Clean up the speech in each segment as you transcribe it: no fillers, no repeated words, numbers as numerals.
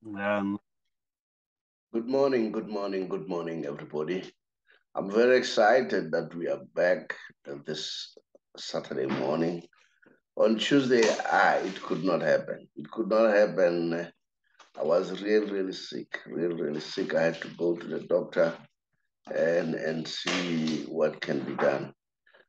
And Good morning, good morning, good morning, everybody. I'm very excited that we are back this Saturday morning. On Tuesday, it could not happen. It could not happen. I was really sick, really sick. I had to go to the doctor and see what can be done.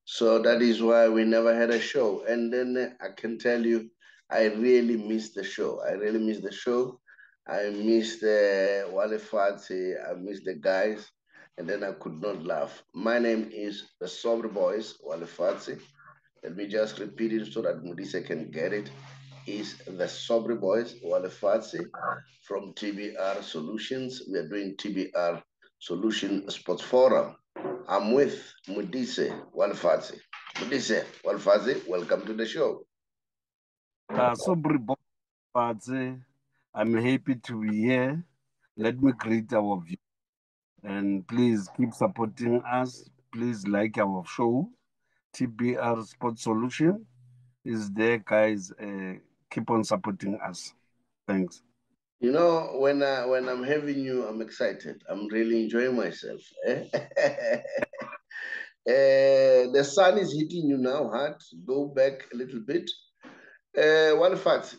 So that is why we never had a show. And then I can tell you, I really missed the show. I really missed the show. I missed Wale Fati. I missed the guys. And then I could not laugh. My name is the Sober Boys, Wale Fati. Let me just repeat it so that Mudisa can get it. Is the Sober Boys, Wale Fati from TBR Solutions. We are doing TBR Solution Sports Forum. I'm with Mudise Walfazi. Mudise Walfazi, welcome to the show. so I'm happy to be here. Let me greet our view and please keep supporting us. Please like our show. TBR Sports Solution is there, guys. Keep on supporting us. Thanks. You know, when I'm having you, I'm excited. I'm really enjoying myself. The sun is hitting you now hard. Go back a little bit. One fact.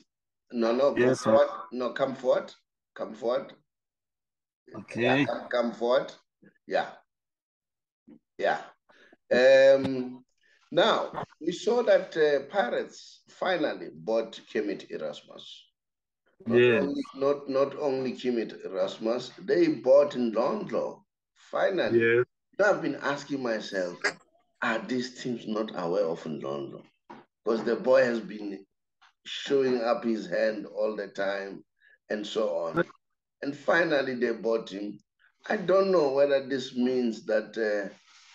No, come Yes, sir. forward. No, come forward. Come forward. Yeah, Okay. come forward. Yeah, yeah. Um, Now, we saw that Pirates finally bought Kemit Erasmus. Yes. Not only Kemit Erasmus, they bought Ndlondlo. Finally, Yes. I've been asking myself, are these teams not aware of Ndlondlo? Because the boy has been showing up his hand all the time and so on. And finally, they bought him. I don't know whether this means that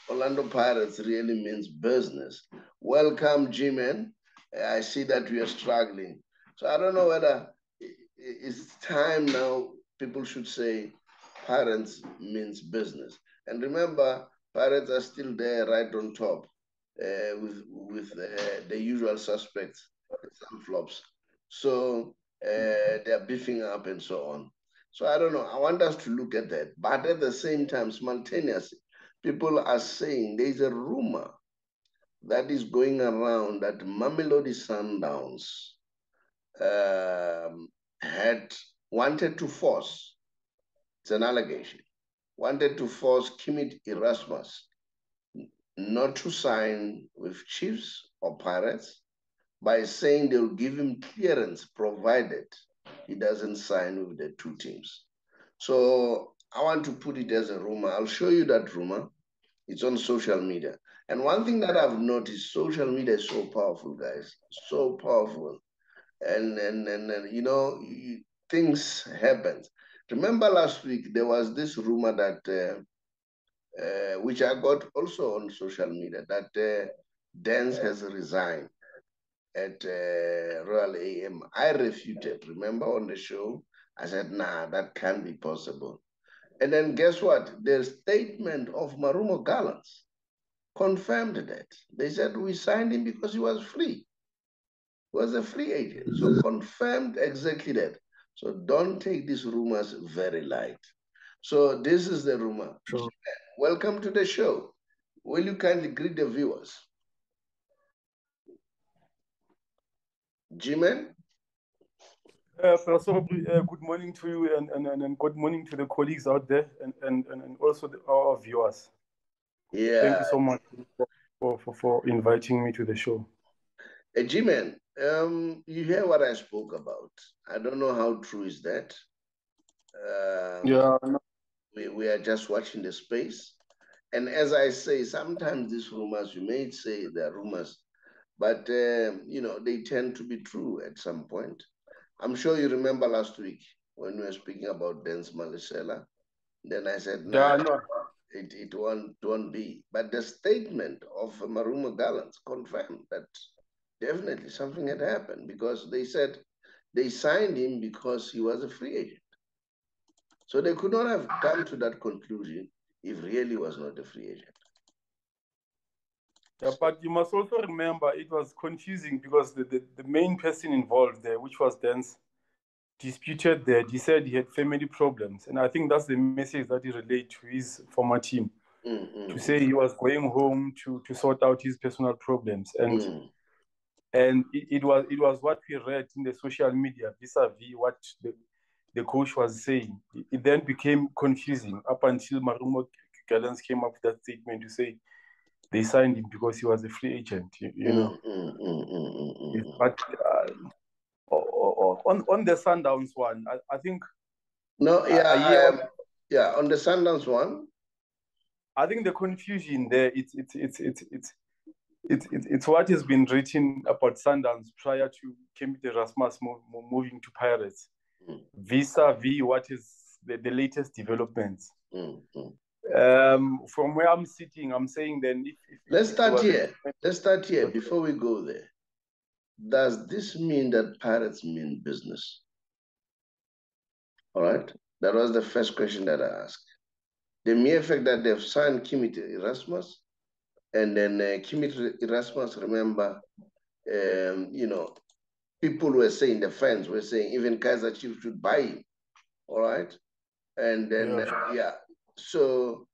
Orlando Pirates really means business. Welcome, G-Man. I see that we are struggling. So I don't know whether it's time now people should say Pirates means business. And remember, Pirates are still there right on top with the usual suspects, some flops. So they are beefing up and so on. So I don't know. I want us to look at that. But at the same time, simultaneously, people are saying there is a rumor that is going around that Mamelodi Sundowns um, had wanted to force, it's an allegation, wanted to force Kimit Erasmus not to sign with Chiefs or Pirates by saying they'll give him clearance provided he doesn't sign with the two teams. So I want to put it as a rumor. I'll show you that rumor. It's on social media. And one thing that I've noticed, social media is so powerful, guys. So powerful. And you know, things happen. Remember last week there was this rumor that which I got also on social media that Dance has resigned at Royal AM. I refuted. Remember on the show, I said, "Nah, that can't be possible." And then guess what? The statement of Marumo Gallants confirmed that. They said we signed him because he was free. He was a free agent. So confirmed exactly that. So don't take these rumors very light. So this is the rumor. Sure. Welcome to the show. Will you kindly greet the viewers? Jimen? Professor, good morning to you and good morning to the colleagues out there and also our viewers. Thank Yeah. you so much for inviting me to the show. Jimen, you hear what I spoke about. I don't know how true is that. Um, Yeah, no, we are just watching the space. And as I say, sometimes these rumors, you may say they're rumors, but you know, they tend to be true at some point. I'm sure you remember last week when we were speaking about Dance Malisela. Then I said, nah, yeah, no, it won't be. But the statement of Maruma Gallants confirmed that definitely something had happened because they said they signed him because he was a free agent. So they could not have come to that conclusion if really was not a free agent. yeah, but you must also remember it was confusing because the main person involved there, which was Dance, disputed that. He said he had family problems, and I think that's the message that he relayed to his former team. To say he was going home to sort out his personal problems, and it was what we read in the social media vis-a-vis what the coach was saying. It then became confusing up until Marumo Gallants came up with that statement to say they signed him because he was a free agent, you know. But on the Sundowns one, I think on the Sundowns one, I think the confusion there it's what has been written about Sundowns prior to Kemit Erasmus moving to Pirates, vis-a-vis what is the latest developments. From where I'm sitting, I'm saying then let's start here before we go there. Does this mean that Pirates mean business? All right, that was the first question that I asked. The mere fact that they've signed Kemit Erasmus, and then Kemit Erasmus, remember, people were saying, the fans were saying, even Kaiser Chiefs should buy him. All right, and then so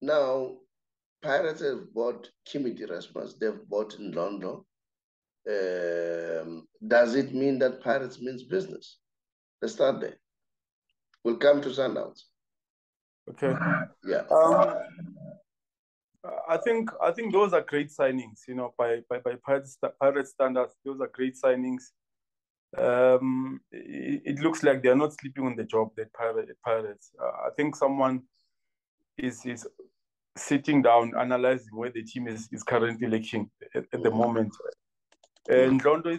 now Pirates have bought Kemit Erasmus. They've bought in London. Does it mean that Pirates means business? Let's start there. We'll come to Sundowns. Okay. Yeah. I think those are great signings. You know, by Pirates standards, those are great signings. It looks like they're not sleeping on the job. That Pirates. I think someone is sitting down analyzing where the team is currently lacking at the moment. And Londo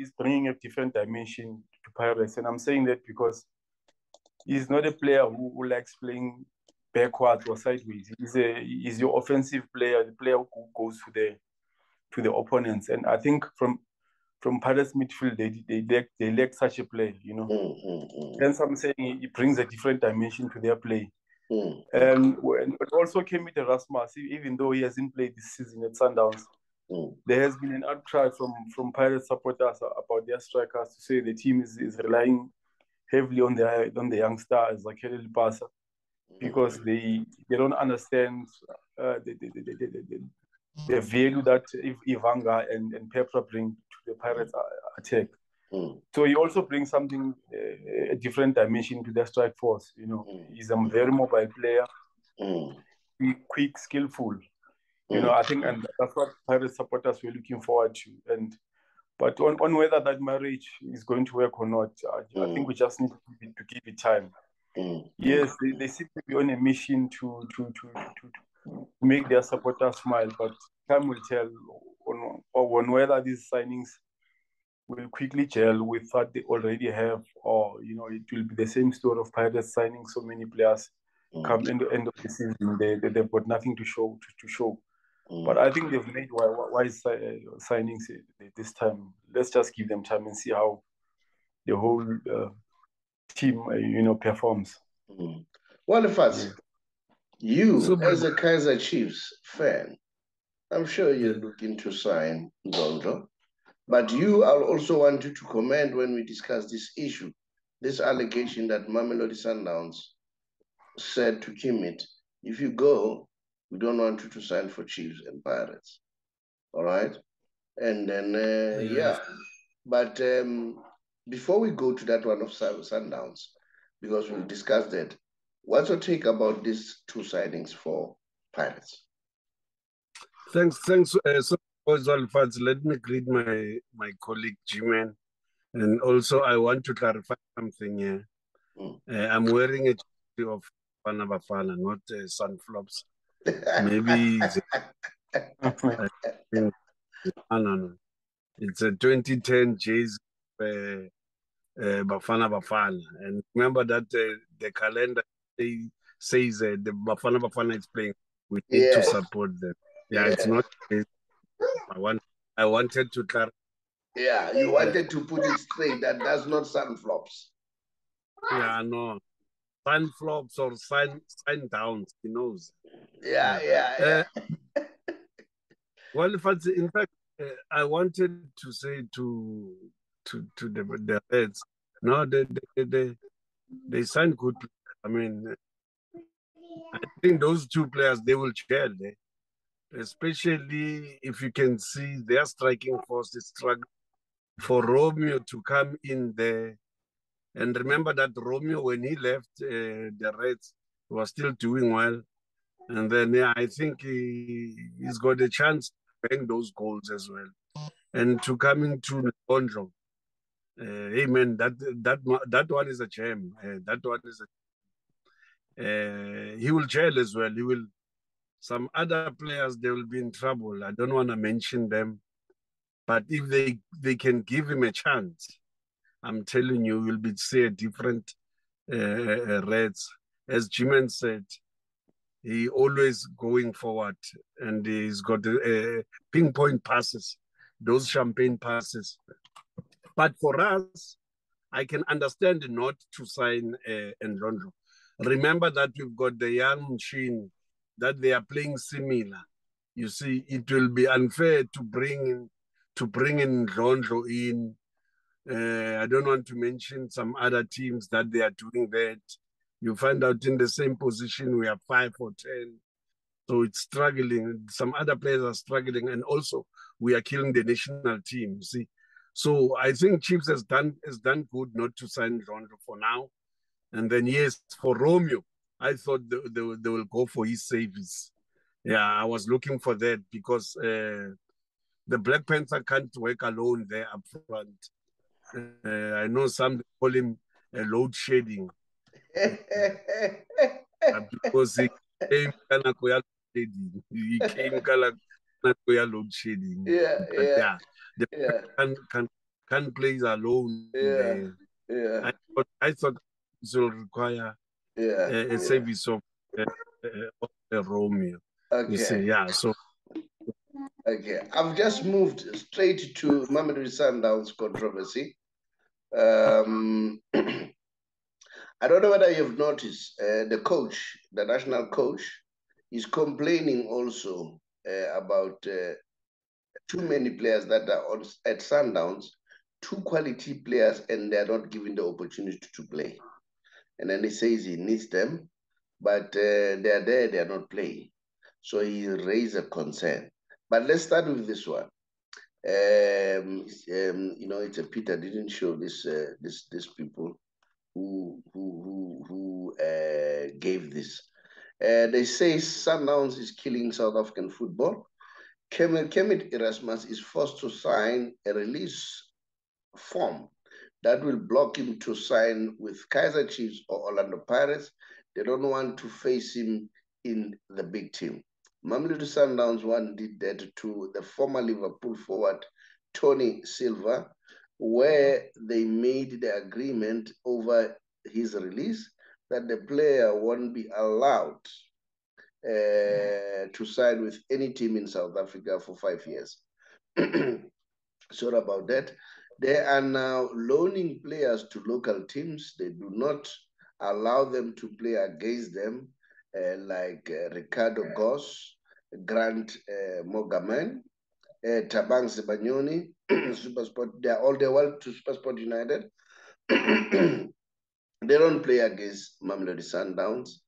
is bringing a different dimension to Pirates. And I'm saying that because he's not a player who likes playing backwards or sideways. He's your offensive player, the player who goes to the opponents. And I think from Pirates midfield, they lack such a player, you know. Hence I'm saying he brings a different dimension to their play. And also Kemit Erasmus, even though he hasn't played this season at Sundowns, there has been an outcry from Pirates supporters about their strikers to say the team is relying heavily on the young stars like Kelly Pasa, because they don't understand the value that Ivanga and Pepra bring to the Pirates attack. So he also brings something, a different dimension to their strike force. You know, he's a very mobile player, quick, skillful. You know, I think, and that's what Pirates supporters were looking forward to. But on whether that marriage is going to work or not, I think we just need to give it time. Yes, they seem to be on a mission to make their supporters smile, but time will tell on whether these signings will quickly gel with what they already have, or it will be the same story of Pirates signing so many players. Come end of the season, they've got nothing to show. But I think they've made wise signings this time. Let's just give them time and see how the whole team, performs. Well, if as a Kaiser Chiefs fan, I'm sure you're looking to sign Zondo, but I also want you to comment when we discuss this issue, this allegation that Mamelodi Sundowns said to Kemit, if you go, we don't want you to sign for Chiefs and Pirates. All right? And then, But before we go to that one of Sundowns, because we'll discuss that, what's your take about these two signings for Pirates? Thanks. Let me greet my colleague G-Man. And also, I want to clarify something here. I'm wearing a jersey of Bafana Bafana, not Sunflops. Maybe no. It's a 2010 jersey Bafana Bafana. And remember that the calendar says the Bafana Bafana is playing. We need to support them. It's not. I wanted to clarify. Yeah, you wanted to put it straight that that's not Sunflops. Yeah, no. Sunflops or Sundowns, he knows. Yeah. Well, in fact, I wanted to say to the Reds No, they signed good. I mean, I think those two players, they will gel, especially if you can see their striking force is struggling for Romeo to come in there. And remember that Romeo, when he left the Reds, was still doing well. And then, yeah, I think he's got a chance to bang those goals as well. And to coming to Ndlondlo, hey man, that one is a gem. That one is he will gel as well. He will. Some other players they will be in trouble. I don't want to mention them, but if they can give him a chance, I'm telling you, you'll be see a different Reds. As Jimen said, he always going forward, and he's got pinpoint passes, those champagne passes. But for us, I can understand not to sign Ndlondlo. Remember that we've got the young machine that they are playing similar. You see, it will be unfair to bring in Ndlondlo in. I don't want to mention some other teams that they are doing that. You find out in the same position we have 5 or 10. So it's struggling. Some other players are struggling, and also we are killing the national team. See, so I think Chiefs has done good not to sign Ndlondlo for now. And then yes, for Romeo, I thought they will go for his service. Yeah, I was looking for that because the Black Panther can't work alone there up front. I know some call him load shedding because he came he came load shedding. Yeah, But yeah, the yeah, can't play alone yeah, there. yeah, I thought this will require yeah, a yeah. service of Romeo. You see, Okay, yeah. So okay. I've just moved straight to Mamelodi Sundowns controversy. I don't know whether you've noticed the coach, the national coach, is complaining also about too many players that are at Sundowns, too quality players, and they're not given the opportunity to play. And then he says he needs them, but they're there, they're not playing. So he raised a concern. But let's start with this one. You know, it's a pity I didn't show this people who gave this. They say Sundowns is killing South African football. Kermit Erasmus is forced to sign a release form that will block him to sign with Kaizer Chiefs or Orlando Pirates. They don't want to face him in the big team. Mamelodi Sundowns one did that to the former Liverpool forward Tony Silva, where they made the agreement over his release that the player won't be allowed to sign with any team in South Africa for 5 years. Sorry about that. They are now loaning players to local teams. They do not allow them to play against them, like Ricardo Goss, Grant Mogaman, Tabang Sebanyoni, Supersport. They are all the way to Supersport United. They don't play against Mamelodi Sundowns.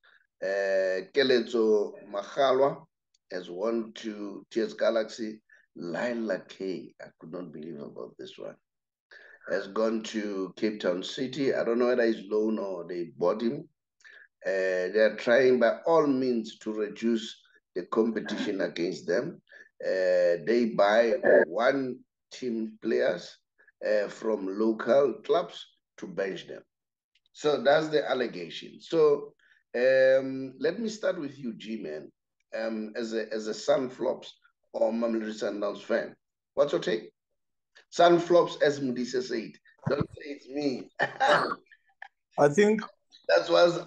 Keleto Machalwa has won to TS Galaxy. Lila K, I could not believe about this one, has gone to Cape Town City. I don't know whether he's loan or they bought him. They're trying by all means to reduce the competition against them. They buy one team players from local clubs to bench them. So that's the allegation. So let me start with you, G-Man, as a Sunflops or Mamelodi Sundowns fan. What's your take? Sunflops, as Mudisa said. Don't say it's me. I think That was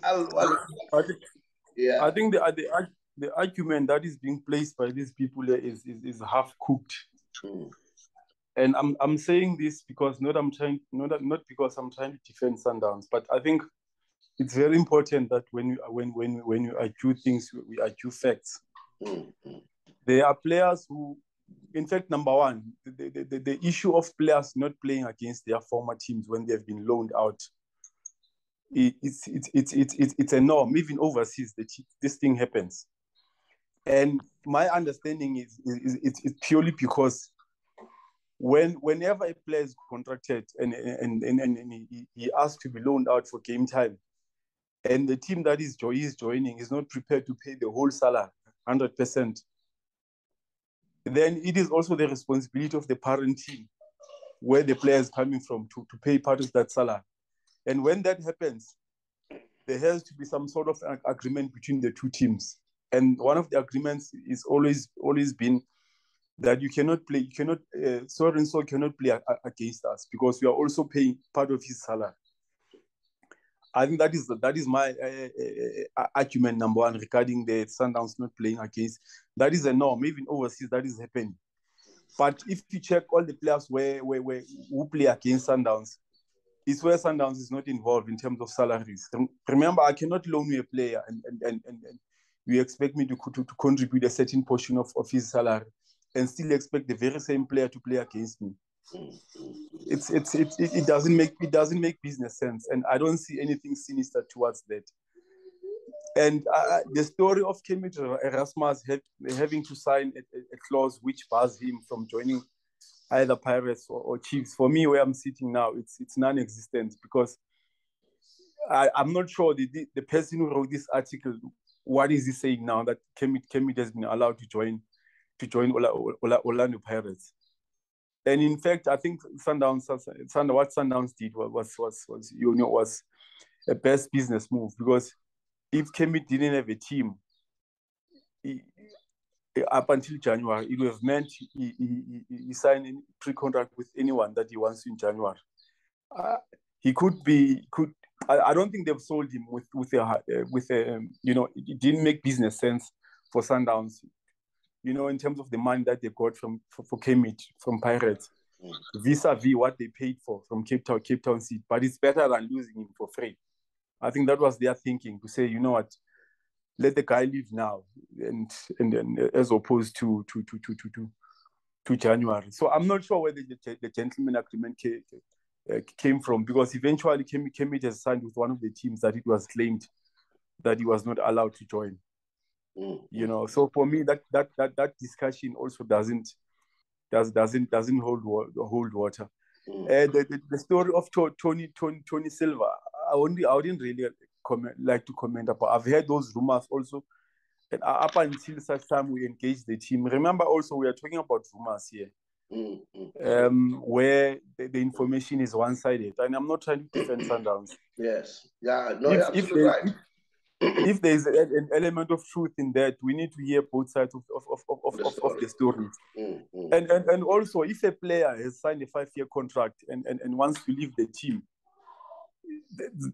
yeah. I think the argument that is being placed by these people here is half cooked. And I'm saying this because not because I'm trying to defend Sundowns, but I think it's very important that when you argue things, we argue facts. There are players who in fact, number one, the issue of players not playing against their former teams when they've been loaned out, it's a norm. Even overseas, this thing happens. And my understanding is it's purely because whenever a player is contracted and he asks to be loaned out for game time, and the team that is joining is not prepared to pay the whole salary 100%, then it is also the responsibility of the parent team where the player is coming from to pay part of that salary. And when that happens, there has to be some sort of agreement between the two teams. And one of the agreements is always been that so and so cannot play against us because we are also paying part of his salary. I think that is my argument number one regarding the Sundowns not playing against. That is a norm. Even overseas, that is happening. But if you check all the players who play against Sundowns, it's where Sundowns is not involved in terms of salaries. Remember, I cannot loan you a player and you expect me to contribute a certain portion of his salary and still expect the very same player to play against me. It doesn't make business sense, and I don't see anything sinister towards that. And the story of Kemit Erasmus having to sign a clause which bars him from joining either Pirates or Chiefs, for me, where I'm sitting now, it's non-existent because I'm not sure the person who wrote this article, what is he saying now that Kemit has been allowed to join Orlando Pirates. And in fact, I think what Sundowns did was a best business move, because if Kemit didn't have a team up until January, it would have meant he signed a pre-contract with anyone that he wants in January. I don't think they've sold him with a it didn't make business sense for Sundowns, in terms of the money that they got for Kemit from Pirates, vis-a-vis what they paid for from Cape Town City. But it's better than losing him for free. I think that was their thinking, to say, you know what, let the guy leave now, and as opposed to January. So I'm not sure where the gentleman agreement came from, because eventually Kemit has signed with one of the teams that it was claimed that he was not allowed to join. So for me, that discussion also doesn't hold water. The story of Tony Silva, I wouldn't really like to comment about. I've heard those rumors also, and up until such time we engaged the team. Remember, also we are talking about rumors here, where the information is one-sided, and I'm not trying to defend Sundowns. Yes, yeah, no, you're absolutely right. If there is an element of truth in that, we need to hear both sides of the story. And also, if a player has signed a 5-year contract and wants to leave the team,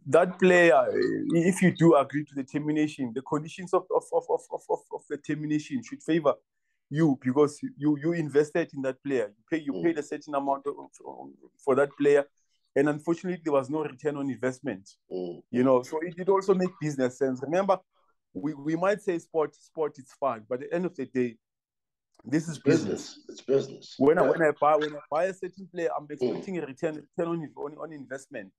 that player, if you do agree to the termination, the conditions of the termination should favor you, because you invested in that player. You paid a certain amount for that player, and unfortunately there was no return on investment. So it did also make business sense. Remember, we might say sport is fun, but at the end of the day, this is business. It's business. When I buy a certain player, I'm expecting a return on investment.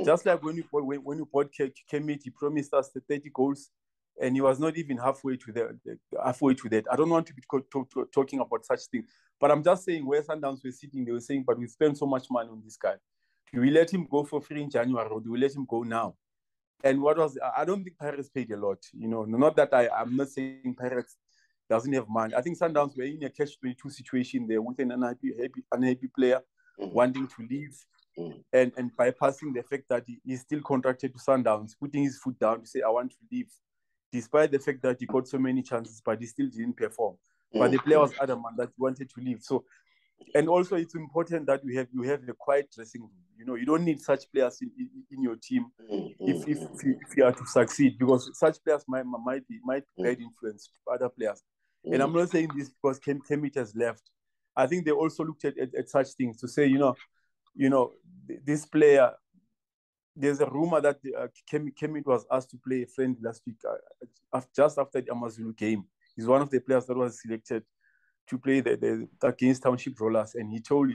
Just like when you bought Kemit, he promised us the 30 goals, and he was not even halfway to that. I don't want to be talking about such things, but I'm just saying, where Sundowns were sitting, they were saying, but we spent so much money on this guy. Do we let him go for free in January, or do we let him go now? And I don't think Pirates paid a lot. Not that I'm not saying Pirates doesn't have money. I think Sundowns were in a catch-22 situation there, with an unhappy player wanting to leave, and bypassing the fact that he's still contracted to Sundowns, putting his foot down to say, I want to leave, despite the fact that he got so many chances, but he still didn't perform. But the player was adamant that he wanted to leave. So, and also it's important that you have a quiet dressing room. You don't need such players in your team if you are to succeed, because such players might be bad influence to other players. And I'm not saying this because Kemit has left. I think they also looked at such things to say, this player, there's a rumor that Kemit was asked to play a friend last week, just after the Amazulu game. He's one of the players that was selected to play against Township Rollers, and he told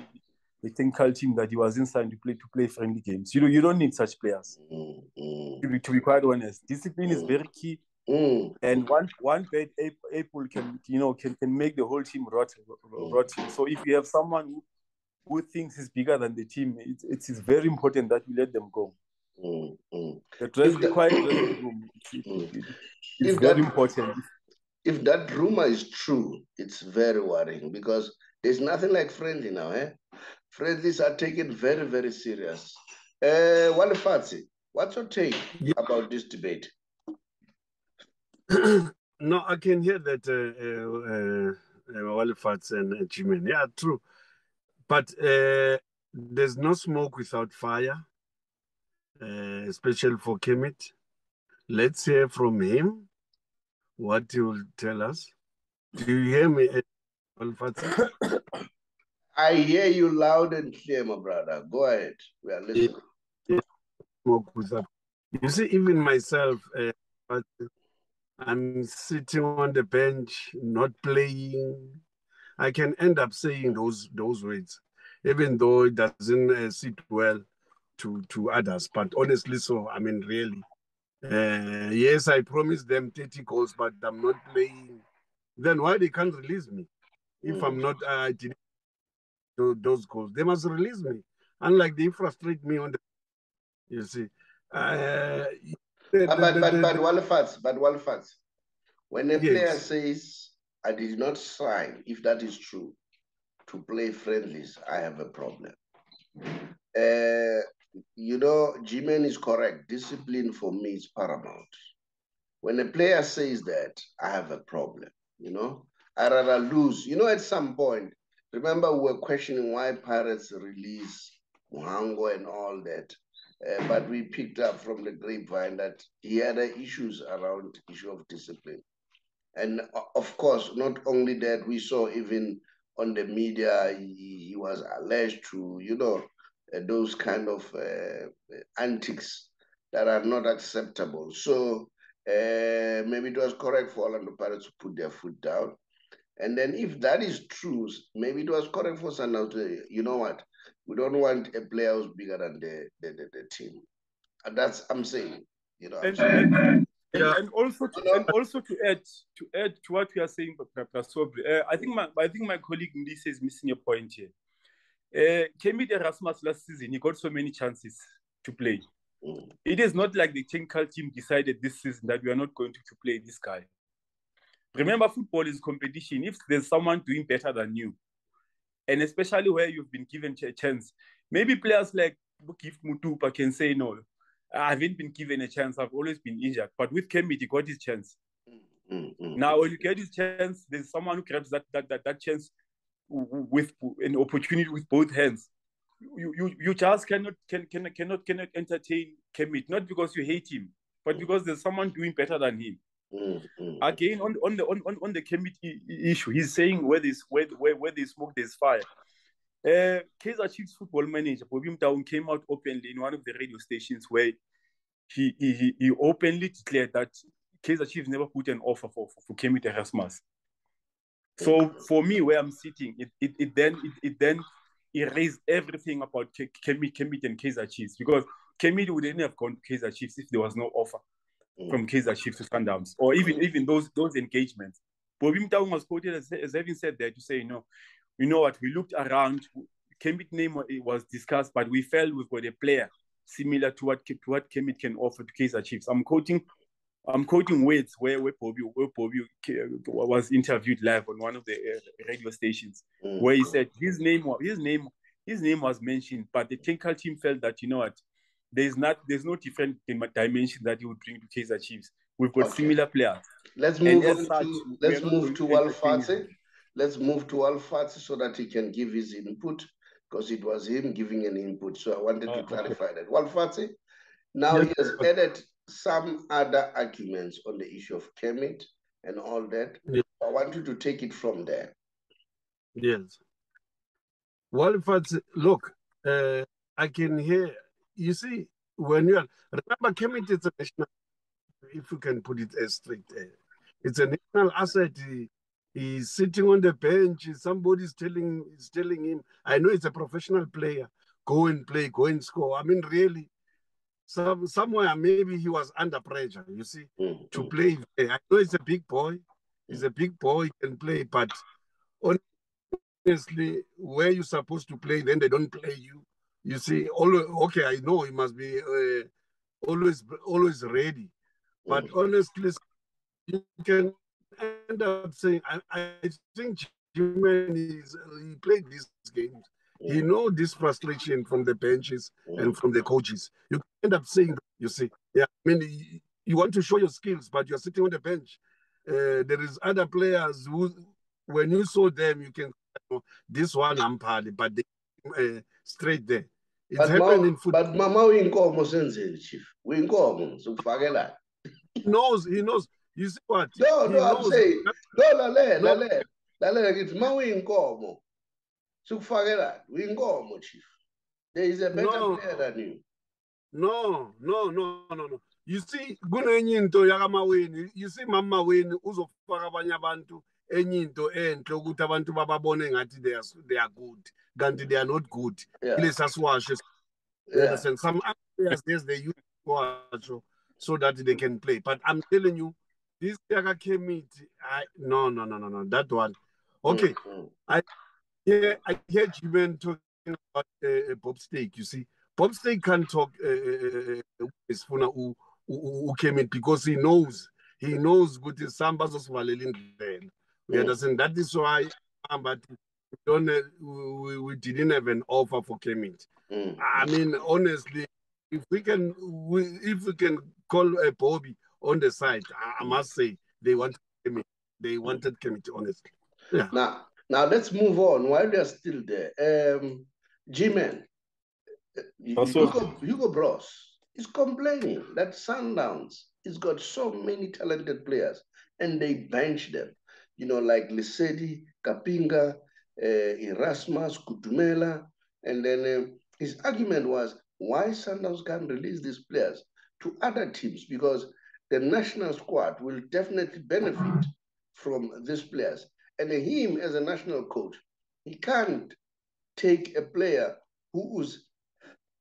the technical team that he wasn't signed to play friendly games. You don't need such players. To be quite honest, discipline is very key. And one bad apple can make the whole team rotten. So if you have someone who thinks he's bigger than the team, it's very important that you let them go. The quiet dressing room, it's very important. If that rumor is true, it's very worrying because there's nothing like friendly now. Friendlies are taken very, very serious. Wale Fatsi, what's your take about this debate? No, I can hear that Wale Fatsi and Jimen. Yeah, true. But there's no smoke without fire, especially for Kemet. Let's hear from him what he will tell us. Do you hear me, Wale Fatsi? I hear you loud and clear, my brother. Go ahead. We are listening. You see, even myself, I'm sitting on the bench, not playing. I can end up saying those words, even though it doesn't sit well to others. But honestly, so I mean, really, yes, I promised them 30 goals, but I'm not playing. Then why they can't release me? If I'm not, I didn't do those goals. They must release me. Unlike they frustrate me on the, you see. But Wale Fatsi, when a player says, I did not sign, if that is true, to play friendlies, I have a problem. Jimen is correct. Discipline for me is paramount. When a player says that, I have a problem, I rather lose. At some point, remember we were questioning why Pirates release Muhango and all that. But we picked up from the grapevine that he had issues around issue of discipline. And of course, not only that, we saw even on the media, he was alleged to, those kind of antics that are not acceptable. So maybe it was correct for Orlando Pirates to put their foot down. And then if that is true, maybe it was correct for Sundowns to, you know what, we don't want a player who's bigger than the team. And that's I'm saying, And also to add to what we are saying, I think my colleague Ndisa is missing a point here. Kemit Erasmus last season, he got so many chances to play. It is not like the technical team decided this season that we are not going to play this guy. Remember, football is competition. If there's someone doing better than you, and especially where you've been given a chance, maybe players like Gift Mutupa can say, no, I haven't been given a chance. I've always been injured. But with Kemit, he got his chance. Now, when you get his chance, there's someone who grabs that chance with an opportunity with both hands. You just cannot entertain Kemit, not because you hate him, but because there's someone doing better than him. Again, on the Kemit issue, he's saying where they smoke, there's fire. Kaizer Chiefs football manager Bobby Mtaung came out openly in one of the radio stations where he openly declared that Kaizer Chiefs never put an offer for Kemit Erasmus. So for me, where I'm sitting, it then erased everything about Kemit and Kaizer Chiefs, because Kemit wouldn't have gone to Kaizer Chiefs if there was no offer from Kaizer Chiefs to Sundowns, or even those engagements. Bobby Mtaung was quoted as having said that, to say, you know what, we looked around, Kemit's name was discussed, but we felt we've got a player similar to what Kemit can offer to Kaizer Chiefs. I'm quoting words where Bobby was interviewed live on one of the radio stations, where he said his name was mentioned, but the technical team felt that, you know what, there's no different dimension that he would bring to Kaizer Chiefs. We've got similar players. Let's move to Wale Fatsi. Let's move to Wale Fatsi so that he can give his input, because it was him giving an input. So I wanted to clarify that. Wale Fatsi, now he has added some other arguments on the issue of Kemit and all that. Yes. I want you to take it from there. Yes. Wale Fatsi, look, I can hear, you see, when you are, remember Kemit is a national, if you can put it as straight, it's a national asset. He's sitting on the bench. Somebody's telling him, I know it's a professional player, go and play, go and score. I mean, really, somewhere maybe he was under pressure, you see, to play. I know he's a big boy. He's a big boy, he can play, but honestly, where you're supposed to play, then they don't play you. You see, okay, I know he must be always ready, but honestly, you can end up saying, I think Jimen he played these games. He knows this frustration from the benches and from the coaches. You end up saying, you see, yeah, I mean, you want to show your skills, but you're sitting on the bench. There is other players who, when you saw them, you can, this one I'm party, but they straight there. It's happened in football. But Mama uyinkomo senzeni, Chief. Uyinkomo, sokufakela. He knows. You see what? No, I'm saying, lalela, ngithi ma uyinkomo, sokufakela, uyinkomo, Chief. There is a better player than you. No. You see, kunenye into yakamaweni. You see, mama weni uzofaka abanye abantu enye into enhle ukuthi abantu bababone ngathi they are good, kanti they are not good. Ile sasiwasho. And some players they use watch so that they can play. But I'm telling you, this Yaka Kemit, no, that one. Okay, I hear Jimen talking about Bob Stake. You see, Bob Stake can't talk who came in because he knows good is Sambas Valelin. We understand that is why, but we didn't have an offer for Kemit. I mean, honestly, if we can call a Bobby on the side, I must say they wanted Kemit. They wanted Kemit, honestly. Yeah. Now let's move on. While we are still there, G-Man, Hugo Bros is complaining that Sundowns has got so many talented players and they bench them. You know, like Lesedi, Kapinga, Erasmus, Kutumela, and then his argument was why Sundowns can't release these players to other teams because the national squad will definitely benefit from these players. And him as a national coach, he can't take a player who's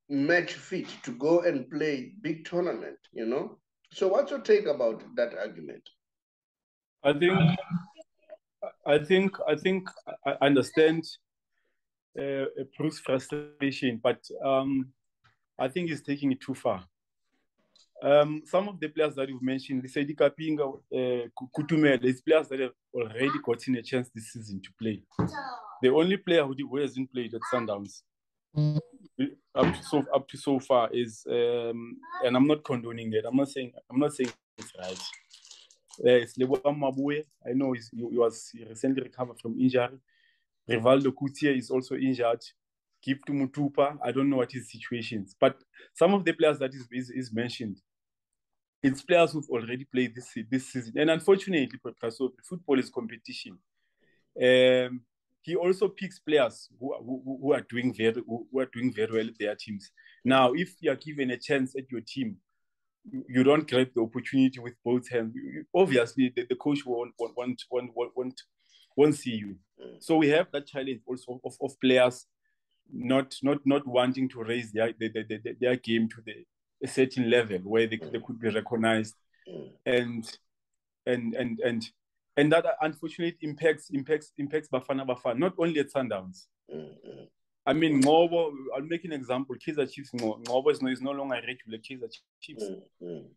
match fit to go and play big tournament, you know? So what's your take about that argument? I understand Bruce's frustration, but I think he's taking it too far. Some of the players that you've mentioned, Lesedi Kapinga, Kutumela, these players that have already gotten a chance this season to play. The only player who hasn't played at Sundowns up to so far is, and I'm not condoning it. I'm not saying it's right. It's Leboa Mabue. I know he recently recovered from injury. Rivaldo Coutier is also injured. Giftu Mutupa, I don't know what his situation is. But some of the players that is mentioned, it's players who've already played this season. And unfortunately, so football is competition. He also picks players who are doing very well at their teams. Now, if you are given a chance at your team, you don't grab the opportunity with both hands. Obviously, the coach won't see you. So we have that challenge also of players not wanting to raise their game to a certain level where they could be recognized, and that unfortunately impacts Bafana not only at Sundowns. I mean, Ngobo, I'll make an example. Kaizer Chiefs, Ngobo is no longer a regular Kaizer Chiefs.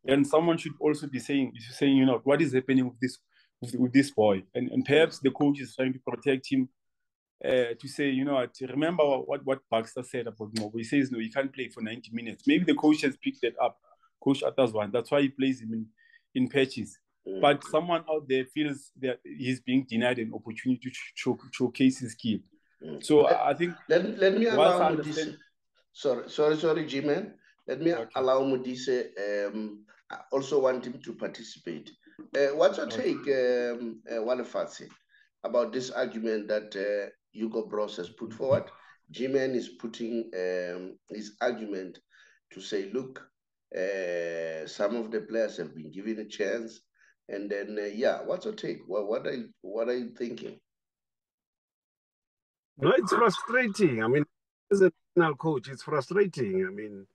And someone should also be saying, you know, what is happening with this boy? And perhaps the coach is trying to protect him, to say, you know, remember what Baxter said about Ngobo. He says, no, he can't play for 90 minutes. Maybe the coach has picked that up, Coach Atazwan. That's why he plays him in patches. But someone out there feels that he's being denied an opportunity to showcase his skill. So I think let me allow Modise. Sorry, G-Man. Let me allow Modise. I also want him to participate. What's your take, Walefatse, about this argument that Hugo Bros has put forward? G-Man is putting his argument to say, look, some of the players have been given a chance And then, yeah, what's your take? What are you thinking? No, it's frustrating. I mean, as a national coach, it's frustrating. I mean,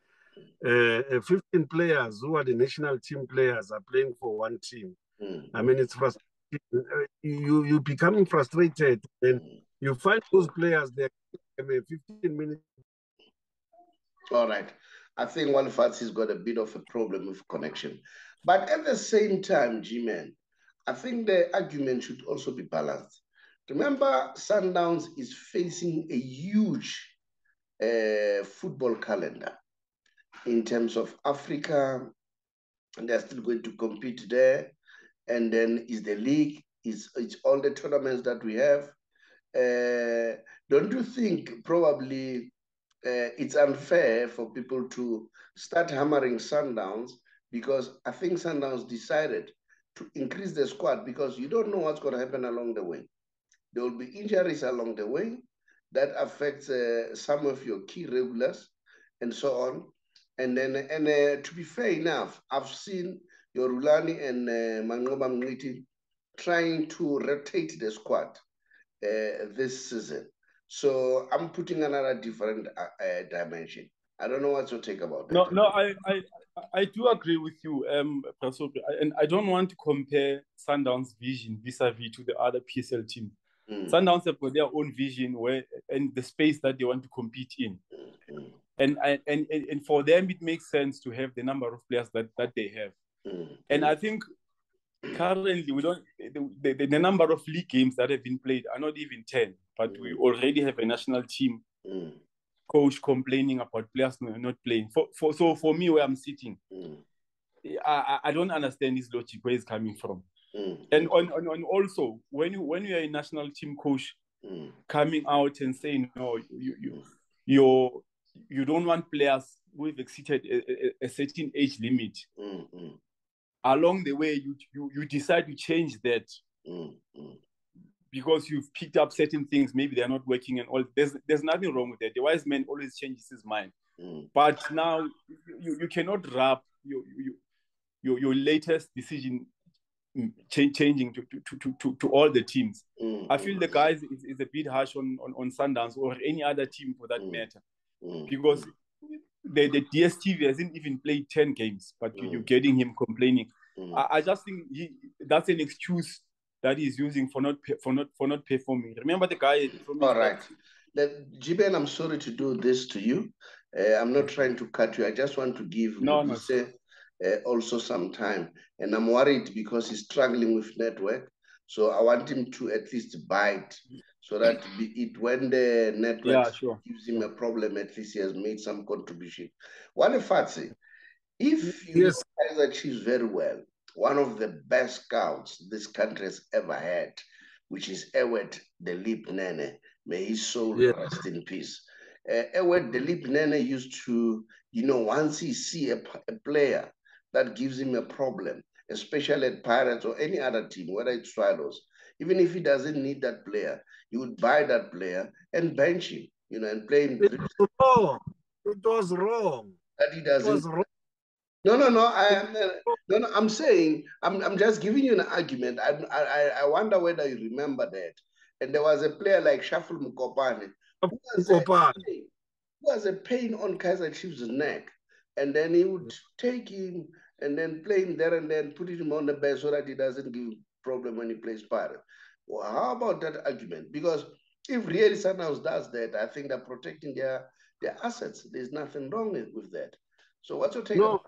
15 players who are the national team players are playing for one team. I mean, it's frustrating. You becoming frustrated, and you find those players there 15 minutes. All right. I think Walifat's got a bit of a problem with connection. But at the same time, G-Man, I think the argument should also be balanced. Remember, Sundowns is facing a huge football calendar in terms of Africa, and they're still going to compete there. And then is the league, it's all the tournaments that we have. Don't you think probably it's unfair for people to start hammering Sundowns, because I think Sundowns decided to increase the squad because you don't know what's going to happen along the way. There will be injuries along the way that affects some of your key regulars and so on. And then, to be fair enough, I've seen your Rulani and Mangoba Mniti trying to rotate the squad this season. So I'm putting another different dimension. I don't know what your take about that. No, I do agree with you, Prasopi, and I don't want to compare Sundowns' vision vis-a-vis to the other PSL teams. Sundowns have got their own vision and the space that they want to compete in. And for them, it makes sense to have the number of players that they have. And I think currently we don't the number of league games that have been played are not even 10, but we already have a national team coach complaining about players not playing. So for me, where I'm sitting, I don't understand this logic where it's coming from. And on also when you are a national team coach coming out and saying no, you don't want players who have exceeded a certain age limit. Along the way, you decide to change that because you've picked up certain things. Maybe they're not working and all. There's nothing wrong with that. The wise man always changes his mind. But now you cannot wrap your latest decision changing to all the teams. I feel the guys is a bit harsh on Sundowns or any other team for that matter, because the DSTV hasn't even played 10 games, but you're getting him complaining. I just think that's an excuse that he's using for not performing. Remember the guy. All right, G-Ben, I'm sorry to do this to you. I'm not trying to cut you. I just want to give also some time, and I'm worried because he's struggling with network. So I want him to at least bite, so that when the network gives him a problem, at least he has made some contribution. Walifatsi, if you guys achieve very well, one of the best scouts this country has ever had, which is Ewet Delip Nene, may his soul rest in peace. Ewet Delip Nene used to, once he see a player that gives him a problem, especially at Pirates or any other team, whether it's Swallows, even if he doesn't need that player, he would buy that player and bench him, and play him. It was wrong. That he doesn't. It was wrong. No. I'm saying, I'm just giving you an argument. I wonder whether you remember that. And there was a player like Shaful Mukopane who has a pain on Kaizer Chiefs' neck, and then he would take him and then play him there and then put him on the bench so that he doesn't give problem when he plays Pirate. Well, how about that argument? Because if really Sundowns does that, I think they're protecting their assets. There's nothing wrong with that. So what's your take? No,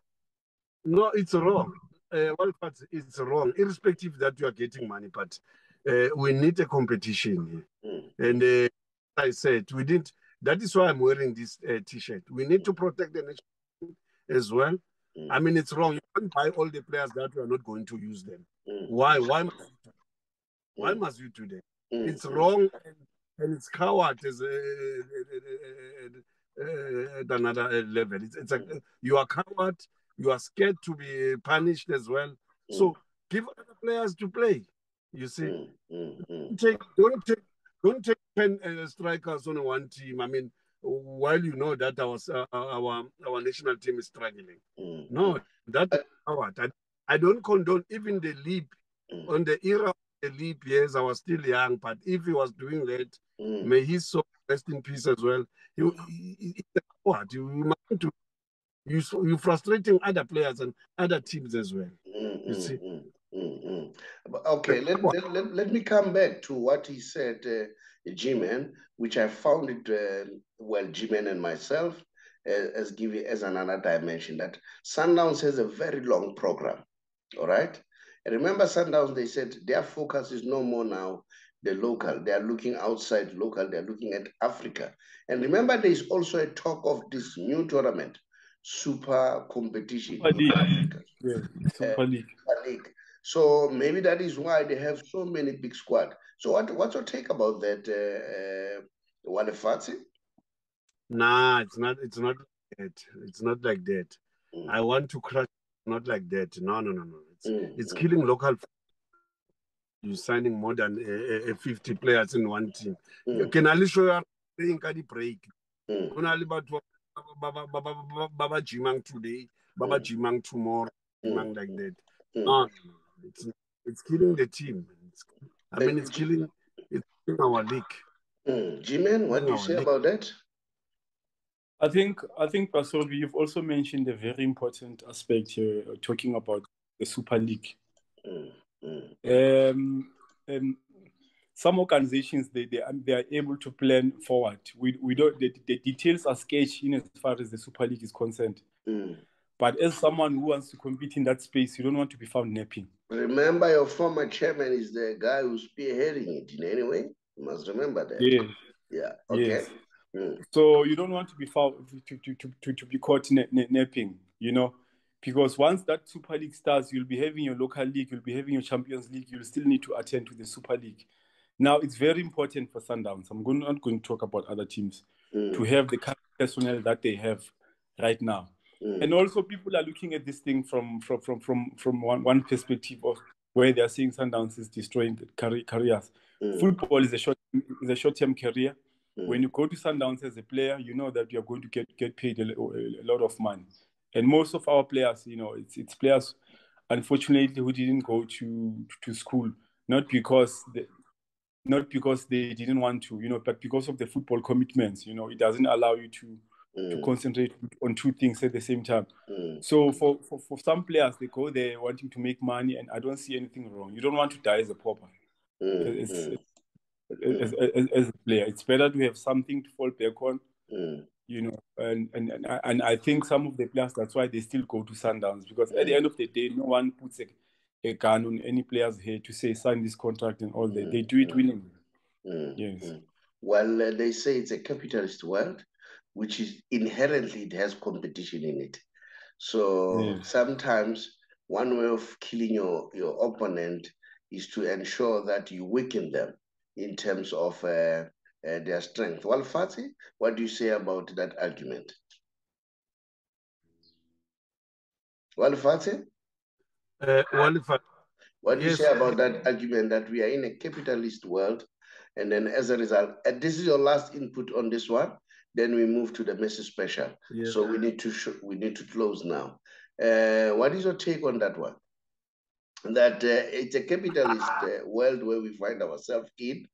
it's wrong. It's wrong, irrespective that you are getting money, but we need a competition here. And I said, we didn't. That is why I'm wearing this T-shirt. We need to protect the nation as well. I mean, it's wrong. You can't buy all the players that you are not going to use them. Why? Why must you do that? It's wrong, and it's coward at another level. It's you are coward. You are scared to be punished as well. So give other players to play. You see, don't take 10 strikers on one team. I mean, while you know that our national team is struggling. No, that's coward. I don't condone even the leap on the era of the leap years, I was still young, but if he was doing that, may his soul rest in peace as well. It's a coward. You're frustrating other players and other teams as well. You see? Okay, let me come back to what he said, G-Man, which I found it, well, G-Man and myself, as give it as another dimension, that Sundowns has a very long program, all right? And remember Sundowns, they said their focus is no more now the local. They are looking outside local. They are looking at Africa. And remember, there is also a talk of this new tournament, Super Competition. Super League. Yeah, Super League. Super League. So maybe that is why they have so many big squad. So what's your take about that, Wale Fatsi? Nah, it's not like that. It's not like that. I want to crush, not like that. No. It's killing local. You're signing more than 50 players in one team. Can I show you playing the break? Baba Jimang today, Baba Jimang tomorrow, Jimang like that. No, it's killing the team. It's killing our league. G-Man, what do you say about that? I think, Pastor, you've also mentioned a very important aspect here, talking about the Super League. Some organizations they are able to plan forward. We don't the details are sketchy in as far as the Super League is concerned. But as someone who wants to compete in that space, you don't want to be found napping. Remember, your former chairman is the guy who's spearheading it in any way. You must remember that. Yeah. Okay. Yes. So you don't want to be found to be caught napping, because once that Super League starts, you'll be having your local league, you'll be having your Champions League, you'll still need to attend to the Super League. Now, it's very important for Sundowns. I'm not going to talk about other teams to have the personnel that they have right now. And also, people are looking at this thing from one perspective of where they are seeing Sundowns is destroying careers. Football is a short-term career. When you go to Sundowns as a player, you know that you're going to get paid a lot of money. And most of our players, it's players, unfortunately, who didn't go to school, not because they didn't want to, but because of the football commitments. It doesn't allow you to concentrate on two things at the same time. So for some players, they go there wanting to make money, and I don't see anything wrong. You don't want to die as a pauper. As a player, it's better to have something to fall back on. And I think some of the players, that's why they still go to Sundowns, because at the end of the day, no one puts a gun on any player's head to say sign this contract and all that. They do it willingly. Yes. Well, they say it's a capitalist world, which is inherently, it has competition in it. So sometimes one way of killing your opponent is to ensure that you weaken them in terms of their strength. Well, Fatih, what do you say about that argument? Well, Fatih? What do you say about that argument that we are in a capitalist world, and then as a result, and this is your last input on this one, then we move to the message special. So we need to close now. What is your take on that one? That it's a capitalist world where we find ourselves in,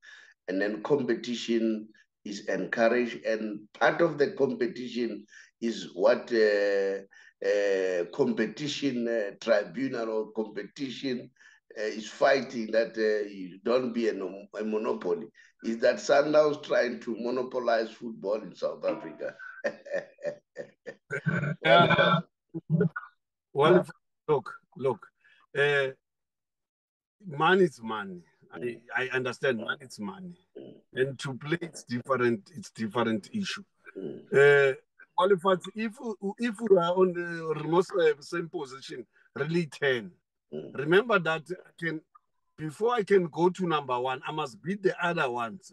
and then competition is encouraged, and part of the competition is what competition tribunal or competition is fighting, that you don't be a monopoly. Is that Sundowns trying to monopolize football in South Africa? Well, look, money is money. I understand money is money, and to play it's different issue. If we are on the almost same position, really 10. Remember that before I can go to number one, I must beat the other ones.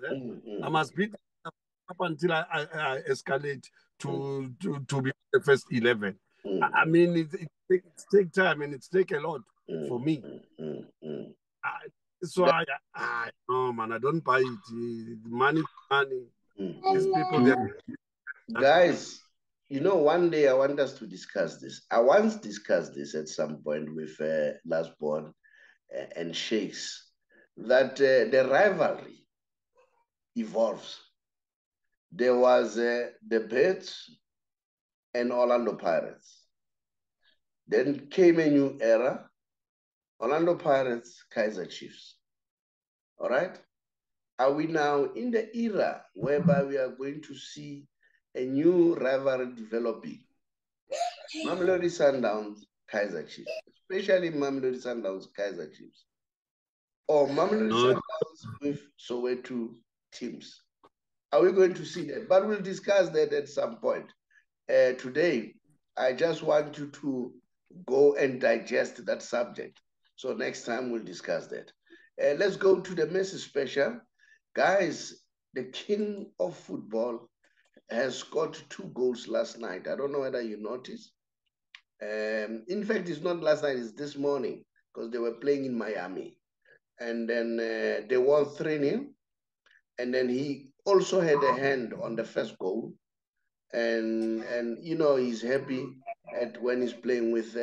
I must beat up until I escalate to be the first 11. I mean, it takes time, and it takes a lot for me. So no, man, I don't buy it. Money. These people, guys, one day I want us to discuss this. I once discussed this at some point with Lastborn, and shakes, that the rivalry evolves. There was the Birds and Orlando Pirates. Then came a new era, Orlando Pirates, Kaizer Chiefs. All right? Are we now in the era whereby we are going to see a new rivalry developing? Mamelodi Sundowns, Kaizer Chiefs, especially Mamelodi Sundowns, Kaizer Chiefs, or Mamelodi Sundowns with Soweto teams. Are we going to see that? But we'll discuss that at some point. Today, I just want you to go and digest that subject. So next time we'll discuss that. Let's go to the Messi special. Guys, the king of football has scored 2 goals last night. I don't know whether you noticed. In fact, it's not last night, it's this morning, because they were playing in Miami. And then they won 3-0. And then he also had a hand on the first goal. And you know, he's happy when he's playing with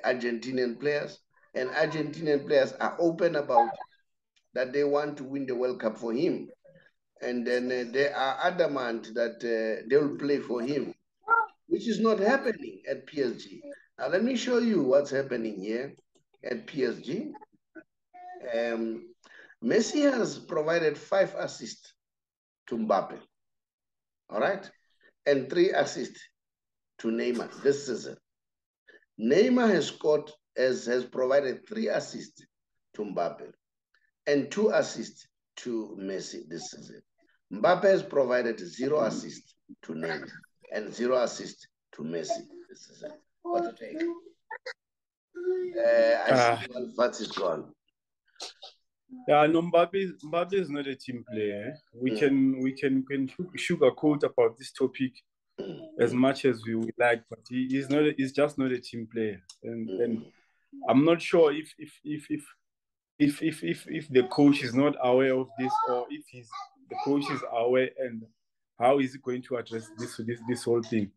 Argentinian players. And Argentinian players are open about that they want to win the World Cup for him. And then they are adamant that they will play for him, which is not happening at PSG. Now, let me show you what's happening here at PSG. Messi has provided 5 assists to Mbappe, all right? And 3 assists to Neymar this season. Neymar has provided 3 assists to Mbappe and 2 assists to Messi this season. Mbappe has provided 0 assists to Neymar and 0 assists to Messi this season. What do you think? I see Walfat is gone. Yeah, no, Mbappe is not a team player. We can sugarcoat about this topic as much as we would like, but he's just not a team player. And I'm not sure if the coach is not aware of this, or if the coach is aware, and how is he going to address this whole thing.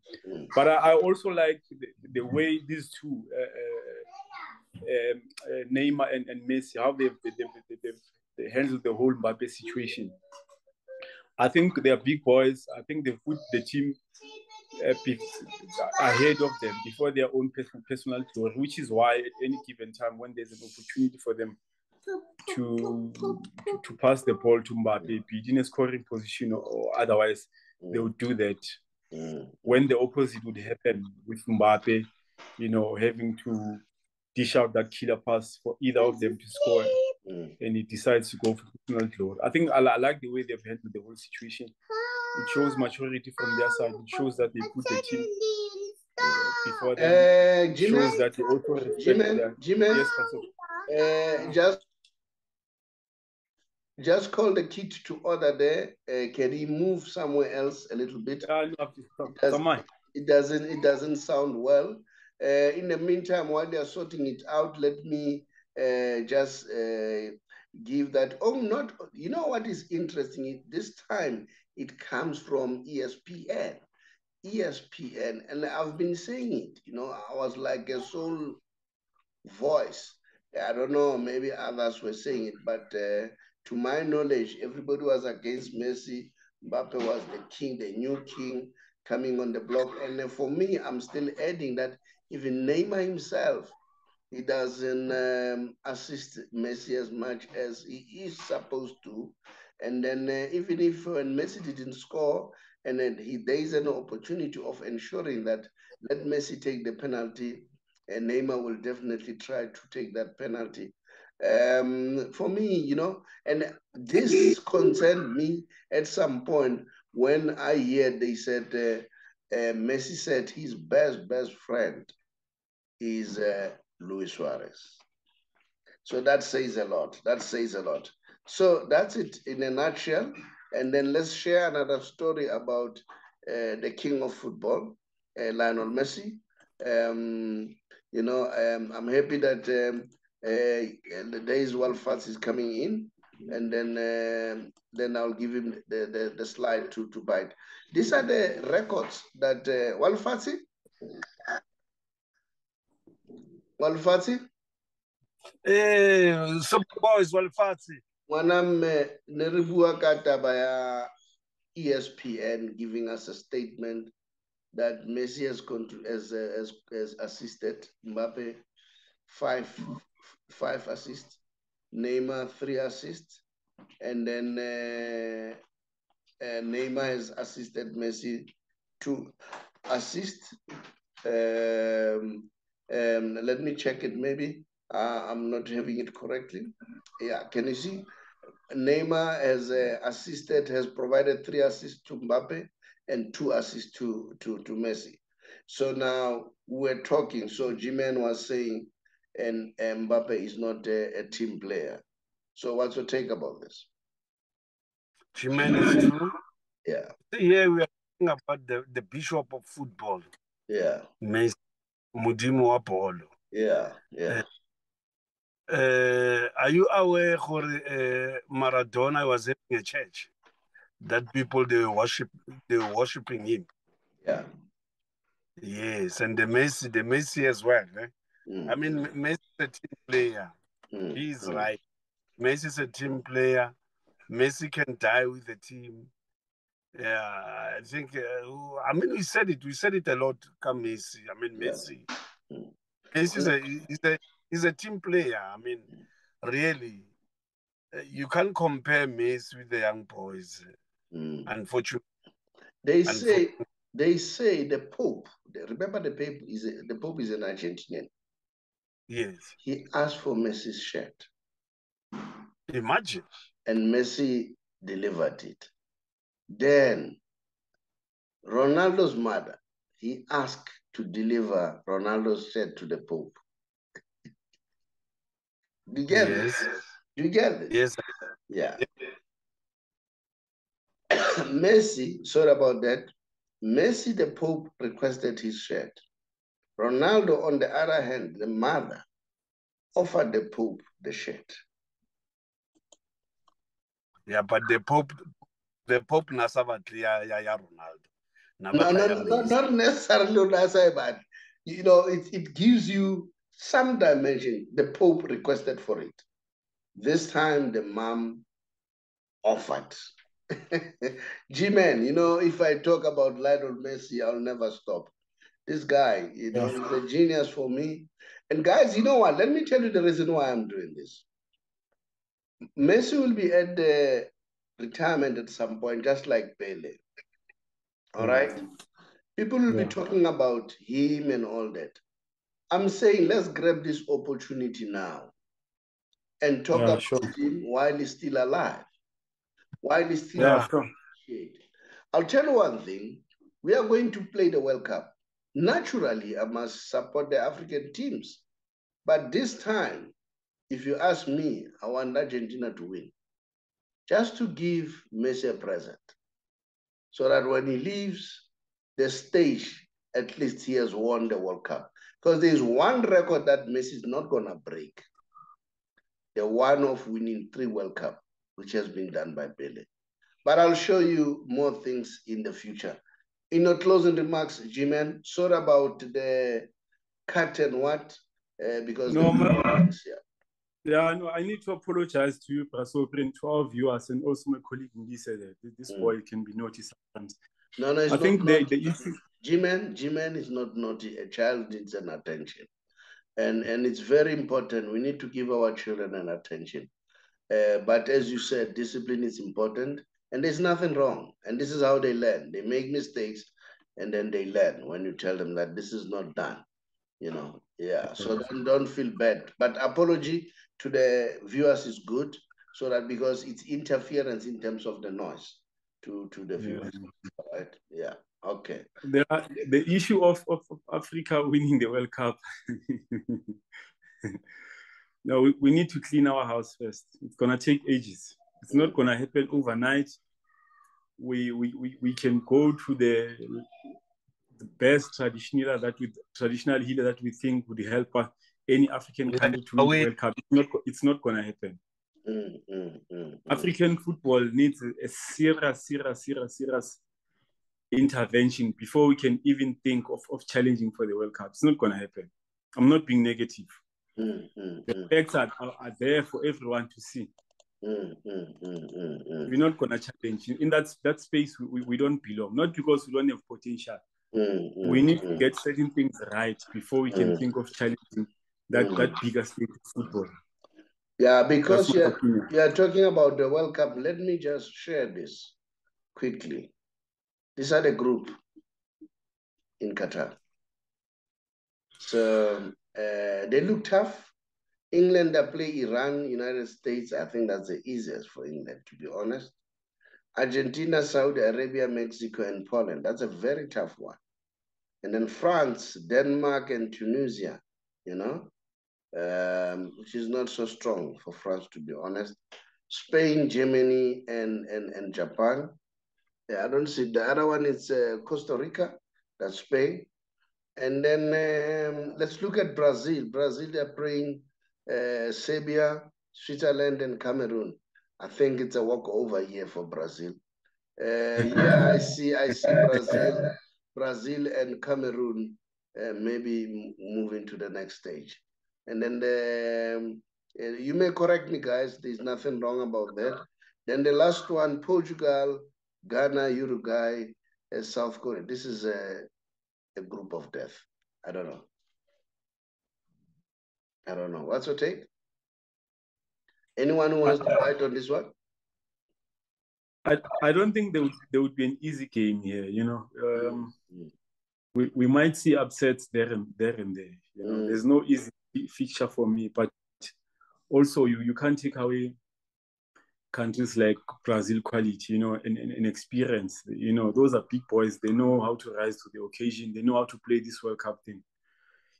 But I also like the way these two Neymar and Messi, how they handle the whole Mbappe situation. I think they are big boys. I think they put the team ahead of them before their own personal glory, which is why at any given time when there's an opportunity for them to pass the ball to Mbappe, be it in a scoring position or otherwise, they would do that. When the opposite would happen with Mbappe, you know, having to dish out that killer pass for either of them to score, and he decides to go for personal glory. I think I like the way they've handled the whole situation. It shows maturity from their side. It shows that they put the team before them. It shows that they also respect yes, just call the kid to order there. Can he move somewhere else a little bit? It doesn't sound well. In the meantime, while they are sorting it out, let me just give that. You know what is interesting? This time it comes from ESPN. ESPN, and I've been saying it, you know, I was like a sole voice. I don't know, maybe others were saying it, but to my knowledge, everybody was against Messi. Mbappe was the king, the new king coming on the block. And for me, I'm still adding that even Neymar himself, he doesn't assist Messi as much as he is supposed to. And then even if when Messi didn't score, and then there is an opportunity of ensuring that let Messi take the penalty, and Neymar will definitely try to take that penalty. For me, you know, and this concerned me at some point when I heard they said Messi said his best friend is Luis Suarez. So that says a lot. That says a lot. So that's it in a nutshell. And then let's share another story about the king of football, Lionel Messi. You know, I'm happy that the days Walfat is coming in, and then I'll give him the slide to bite. These are the records that Walfat. So boys, Walfatsi. Mwanam neribua kataba ya ESPN giving us a statement that Messi has assisted Mbappe five assists, Neymar 3 assists, and then Neymar has assisted Messi 2 assists. Let me check it. Maybe I'm not having it correctly. Yeah, can you see? Neymar has provided 3 assists to Mbappe and 2 assists to Messi. So now we're talking. So G-Man was saying, and Mbappe is not a team player. So what's your take about this? G-Man is true. Yeah. Here we are talking about the bishop of football. Yeah. Messi, Modimo Apollo. Yeah. Yeah. Are you aware Maradona was having a church that people they were worshiping him? Yeah. Yes, and the Messi as well. I mean, Messi is a team player. He's right. Messi is a team player. Messi can die with the team. Yeah, I think. I mean, we said it a lot. Come Messi. I mean, Messi. Messi is a team player. I mean, really, you can't compare Messi with the young boys. Unfortunately, they say the Pope. Remember, the Pope is an Argentinian. Yes. He asked for Messi's shirt. Imagine. And Messi delivered it. Then Ronaldo's mother, he asked to deliver Ronaldo's shirt to the Pope. Do you get this? Do you get this? Yes. Yeah. Messi, sorry about that. Messi, the Pope, requested his shirt. Ronaldo, on the other hand, the mother, offered the Pope the shirt. Yeah, but the Pope Nasavatli Ronaldo. No, not necessarily Nasai, but you know, it gives you some dimension. The Pope requested for it. This time the mom offered. G-Man, you know, if I talk about Lionel Messi, I'll never stop. This guy, you know, he's a genius for me. And guys, you know what? Let me tell you the reason why I'm doing this. Messi will be at the retirement at some point, just like Pele. All right? People will be talking about him and all that. I'm saying let's grab this opportunity now and talk about him while he's still alive. While he's still alive. I'll tell you one thing. We are going to play the World Cup. Naturally, I must support the African teams. But this time, if you ask me, I want Argentina to win. Just to give Messi a present. So that when he leaves the stage, at least he has won the World Cup. Because there's one record that Messi is not going to break. The one of winning 3 World Cup, which has been done by Pele. But I'll show you more things in the future. In your closing remarks, G-Man, sorry about the cut and what, because no, no, I need to apologize to you, Prasoprin, to our viewers, and also my colleague Ndisa that this boy can be naughty sometimes. No, it's I think the issue. G-Man is not naughty. A child needs an attention. And it's very important. We need to give our children an attention. But as you said, discipline is important. And there's nothing wrong. And this is how they learn. They make mistakes and then they learn when you tell them that this is not done. You know, yeah. So don't feel bad. But apology to the viewers is good, so that because it's interference in terms of the noise to the viewers. Right? Yeah. Okay. The issue of Africa winning the World Cup. No, we need to clean our house first. It's gonna take ages. It's not gonna happen overnight. We can go to the best traditional healer that we think would help any African country to win the World Cup. It's not gonna happen. African football needs a serious intervention before we can even think of challenging for the World Cup. It's not gonna happen. I'm not being negative. The facts are there for everyone to see. We're not going to challenge. In that space, we don't belong. Not because we don't have potential. We need to get certain things right before we can think of challenging that bigger state of football. Yeah, because you're talking about the World Cup. Let me just share this quickly. These are the group in Qatar. So they look tough. England, they play Iran, United States. I think that's the easiest for England, to be honest. Argentina, Saudi Arabia, Mexico, and Poland. That's a very tough one. And then France, Denmark, and Tunisia, you know, which is not so strong for France, to be honest. Spain, Germany, and Japan. Yeah, I don't see the other one. Is Costa Rica, that's Spain. And then let's look at Brazil. Brazil, they're playing Serbia, Switzerland, and Cameroon. I think it's a walkover here for Brazil. Yeah, I see Brazil and Cameroon maybe moving to the next stage. And then you may correct me, guys. There's nothing wrong about that. Then the last one, Portugal, Ghana, Uruguay, South Korea. This is a group of death. I don't know. I don't know. What's your take? Anyone who wants to fight on this one? I don't think there would be an easy game here. You know, we might see upsets there and there. You know, there's no easy feature for me, but also you can't take away countries like Brazil quality, you know, and experience. You know, those are big boys. They know how to rise to the occasion. They know how to play this World Cup thing,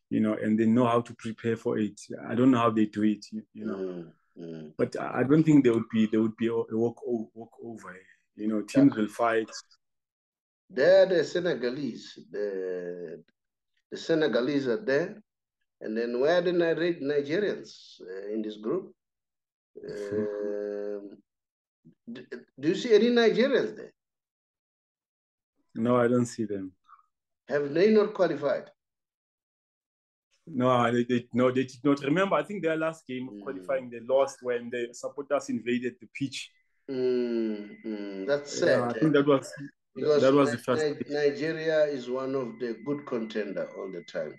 you know, and they know how to prepare for it. I don't know how they do it, you know. But I don't think there would be a walk over. You know, teams will fight. They're the Senegalese. The Senegalese are there. And then where are the Nigerians in this group? Do you see any Nigerians there? No, I don't see them. Have they not qualified? No, they did not. Remember, I think their last game of qualifying, they lost when the supporters invaded the pitch. That's sad. I think that was the first. Nigeria is one of the good contender all the time.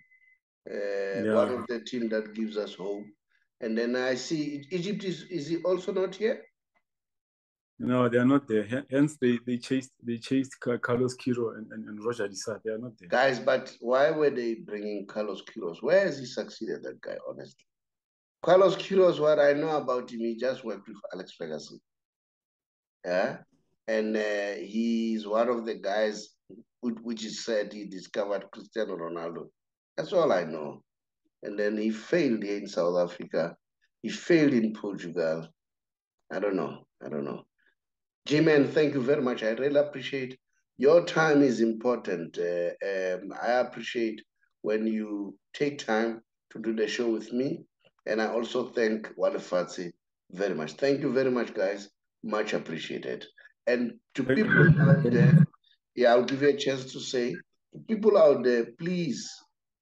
One of the team that gives us hope. And then I see Egypt is he also not here? No, they are not there. Hence, they chased Carlos Queiroz and Roger Dissart. They are not there. Guys, but why were they bringing Carlos Queiroz? Where has he succeeded, that guy, honestly? Carlos Queiroz, what I know about him, he just worked with Alex Ferguson. Yeah? And he's one of the guys which is said he discovered Cristiano Ronaldo. That's all I know. And then he failed here in South Africa. He failed in Portugal. I don't know. G-Man, thank you very much. I really appreciate your time is important. I appreciate when you take time to do the show with me. And I also thank Wale Fatsi very much. Thank you very much, guys. Much appreciated. And to people out there, yeah, I'll give you a chance to say, to people out there, please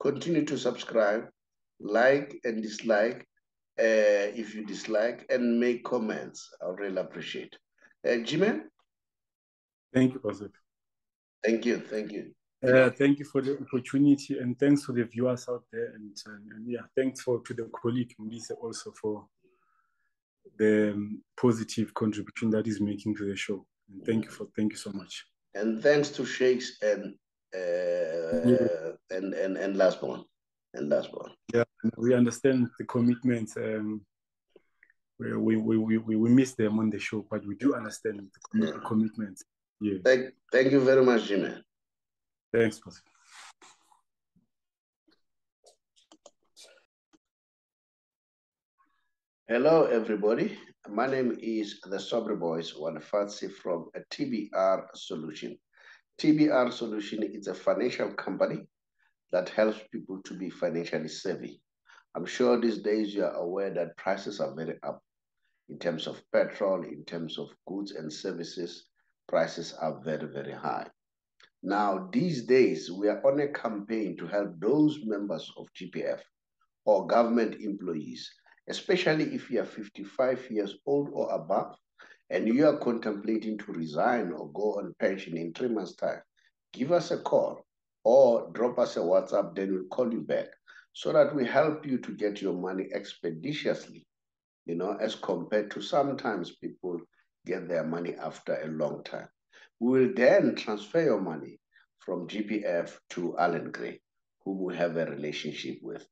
continue to subscribe, like and dislike if you dislike, and make comments. I'll really appreciate. G-Man? Thank you, Pastor. Thank you. Thank you for the opportunity, and thanks to the viewers out there, and yeah, thanks to the colleague Mbise also for the positive contribution that is making to the show. And thank you so much. And thanks to Shakes and last one. Yeah, we understand the commitment. We miss them on the show, but we do understand the commitment. Yeah. Thank you very much, Jimmy. Thanks, Pastor. Hello, everybody. My name is the Sobre Boys, Wale Fatsi from a TBR Solution. TBR Solution is a financial company that helps people to be financially savvy. I'm sure these days you are aware that prices are very up. In terms of petrol, in terms of goods and services, prices are very, very high. Now, these days, we are on a campaign to help those members of GPF or government employees, especially if you are 55 years old or above and you are contemplating to resign or go on pension in 3 months' time, give us a call or drop us a WhatsApp, then we'll call you back so that we help you to get your money expeditiously, as compared to sometimes people get their money after a long time. We will then transfer your money from GPF to Allan Gray, whom we have a relationship with.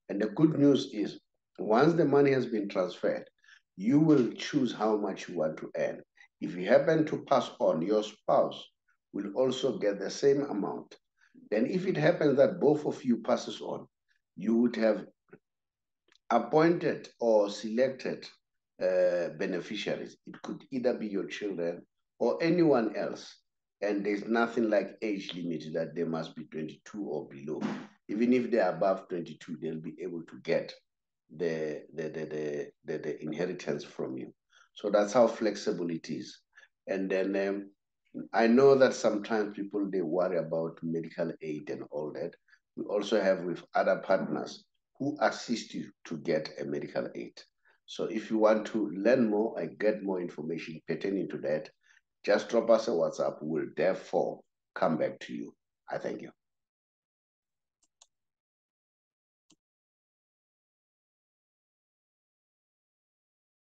And the good news is, once the money has been transferred, you will choose how much you want to earn. If you happen to pass on, your spouse will also get the same amount. Then if it happens that both of you passes on, you would have appointed or selected beneficiaries. It could either be your children or anyone else. And there's nothing like age limit that they must be 22 or below. Even if they're above 22, they'll be able to get the inheritance from you. So that's how flexible it is. And then I know that sometimes people, they worry about medical aid and all that. We also have with other partners who assist you to get a medical aid. So if you want to learn more and get more information pertaining to that, just drop us a WhatsApp. We'll therefore come back to you. I thank you.